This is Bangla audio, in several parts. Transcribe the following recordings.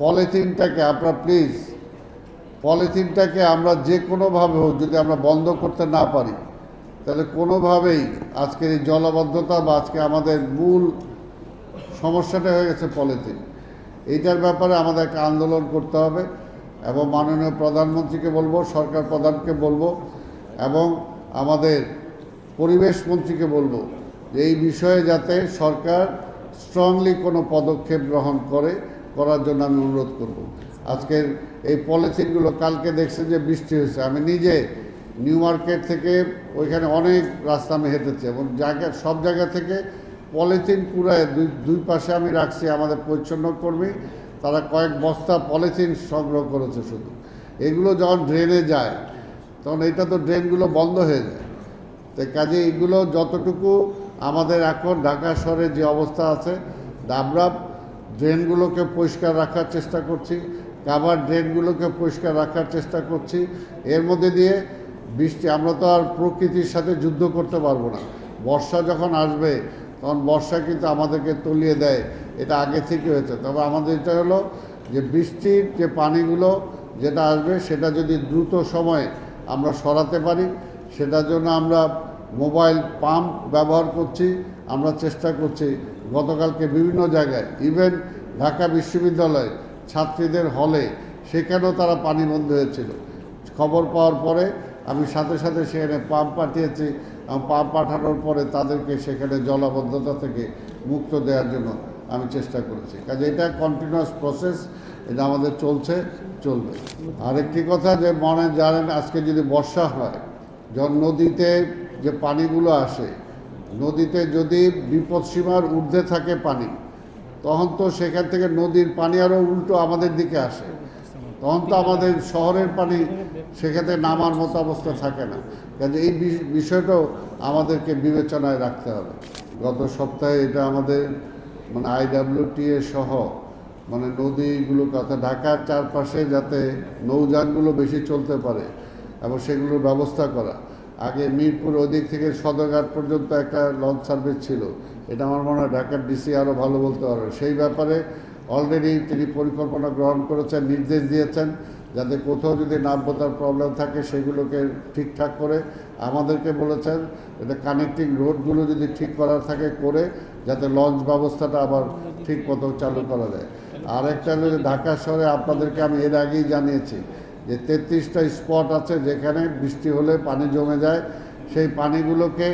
পলিথিনটাকে আপনারা প্লিজ পলিথিনটাকে আমরা যে কোনোভাবে হোক যদি আমরা বন্ধ করতে না পারি তাহলে কোনোভাবেই আজকের এই জলাবদ্ধতা বা আজকে আমাদের মূল সমস্যাটা হয়ে গেছে পলিথিন। এইটার ব্যাপারে আমাদের একটা আন্দোলন করতে হবে এবং মাননীয় প্রধানমন্ত্রীকে বলবো, সরকার প্রধানকে বলবো এবং আমাদের পরিবেশ মন্ত্রীকে বলবো যে এই বিষয়ে যাতে সরকার স্ট্রংলি কোনো পদক্ষেপ গ্রহণ করার জন্য আমি অনুরোধ করব। আজকের এই পলিথিনগুলো কালকে দেখছেন যে বৃষ্টি হয়েছে, আমি নিজে নিউ মার্কেট থেকে ওইখানে অনেক রাস্তা আমি হেঁটেছি এবং সব জায়গা থেকে পলিথিন কুড়ায় দুই পাশে আমি রাখছি। আমাদের পরিচ্ছন্ন কর্মী তারা কয়েক বস্তা পলিথিন সংগ্রহ করেছে শুধু। এগুলো যখন ড্রেনে যায় তখন এটা তো ড্রেনগুলো বন্ধ হয়ে যায়। তাই কাজে এগুলো যতটুকু আমাদের এখন ঢাকা শহরে যে অবস্থা আছে আমরা ড্রেনগুলোকে পরিষ্কার রাখার চেষ্টা করছি, কাভার ড্রেনগুলোকে পরিষ্কার রাখার চেষ্টা করছি। এর মধ্যে দিয়ে বৃষ্টি, আমরা তো আর প্রকৃতির সাথে যুদ্ধ করতে পারবো না। বর্ষা যখন আসবে তখন বর্ষা কিন্তু আমাদেরকে তলিয়ে দেয়, এটা আগে থেকে হয়েছে। তবে আমাদের এটা হলো যে বৃষ্টির যে পানিগুলো যেটা আসবে সেটা যদি দ্রুত সময়ে আমরা সরাতে পারি, সেটার জন্য আমরা মোবাইল পাম্প ব্যবহার করছি। আমরা চেষ্টা করছি গতকালকে বিভিন্ন জায়গায়, ইভেন ঢাকা বিশ্ববিদ্যালয় ছাত্রীদের হলে সেখানেও তারা পানি বন্ধ হয়েছিল। খবর পাওয়ার পরে আমি সাথে সাথে সেখানে পাম্প পাঠিয়েছি এবং পাম্প পাঠানোর পরে তাদেরকে সেখানে জলাবদ্ধতা থেকে মুক্ত দেওয়ার জন্য আমি চেষ্টা করেছি। কাজে এটা কন্টিনিউয়াস প্রসেস, এটা আমাদের চলবে। আরেকটি কথা যে মনে জানেন, আজকে যদি বর্ষা হয়, যখন নদীতে যে পানিগুলো আসে, নদীতে যদি বিপদসীমার ঊর্ধ্বে থাকে পানি, তখন তো সেখান থেকে নদীর পানি আরও উল্টো আমাদের দিকে আসে, তখন তো আমাদের শহরের পানি সেখানে নামার মতো অবস্থা থাকে না। কাজে এই বিষয়টাও আমাদেরকে বিবেচনায় রাখতে হবে। গত সপ্তাহে এটা আমাদের IWTA সহ নদীগুলো কথা ঢাকার চারপাশে যাতে নৌযানগুলো বেশি চলতে পারে এবং সেগুলোর ব্যবস্থা করা। আগে মিরপুর ওদিক থেকে সদরঘাট পর্যন্ত একটা লঞ্চ সার্ভিস ছিল, এটা আমার মনে হয় ঢাকার ডিসি আরও ভালো বলতে পারবে। সেই ব্যাপারে অলরেডি তিনি পরিকল্পনা গ্রহণ করেছেন, নির্দেশ দিয়েছেন যাতে কোথাও যদি নাব্যতার প্রবলেম থাকে সেগুলোকে ঠিকঠাক করে আমাদেরকে বলেছেন। এটা কানেক্টিং রোডগুলো যদি ঠিক করার থাকে করে যাতে লঞ্চ ব্যবস্থাটা আবার ঠিক মতো চালু করা যায়। আরেকটা যদি ঢাকা শহরে আপনাদেরকে আমি এর আগেই জানিয়েছি যে 33টা স্পট আছে যেখানে বৃষ্টি হলে পানি জমে যায়, সেই পানিগুলোকে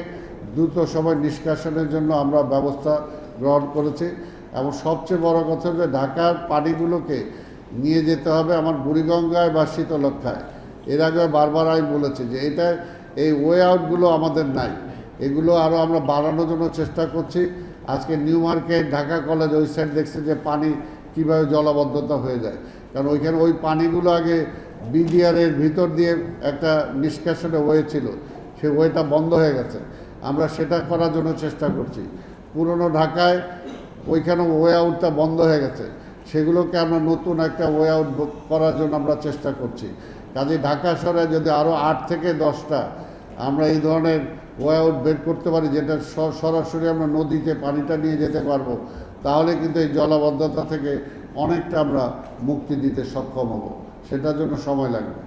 দ্রুত সময় নিষ্কাশনের জন্য আমরা ব্যবস্থা গ্রহণ করেছি। এবং সবচেয়ে বড় কথা যে ঢাকার পানিগুলোকে নিয়ে যেতে হবে আমার বুড়িগঙ্গায় বা শীতলক্ষায়। এর আগে বারবার আমি বলেছি যে এই ওয়ে আউটগুলো আমাদের নাই, এগুলো আরও আমরা বাড়ানোর জন্য চেষ্টা করছি। আজকে নিউ মার্কেট, ঢাকা কলেজ ওই সাইড দেখছে যে পানি কীভাবে জলাবদ্ধতা হয়ে যায়, কারণ ওইখানে ওই পানিগুলো আগে বিডিআরের ভিতর দিয়ে একটা নিষ্কাশনে ওয়ে ছিল, সে ওয়েটা বন্ধ হয়ে গেছে। আমরা সেটা করার জন্য চেষ্টা করছি। পুরনো ঢাকায় ওইখানে ওয়ে আউটটা বন্ধ হয়ে গেছে, সেগুলোকে আমরা নতুন একটা ওয়ে আউট করার জন্য আমরা চেষ্টা করছি। কাজে ঢাকা শহরে যদি আরও 8 থেকে 10টা আমরা এই ধরনের ওয়ে আউট বের করতে পারি, যেটা সরাসরি আমরা নদীতে পানিটা নিয়ে যেতে পারবো, তাহলে কিন্তু এই জলাবদ্ধতা থেকে অনেকটা আমরা মুক্তি দিতে সক্ষম হব। সেটার জন্য সময় লাগবে।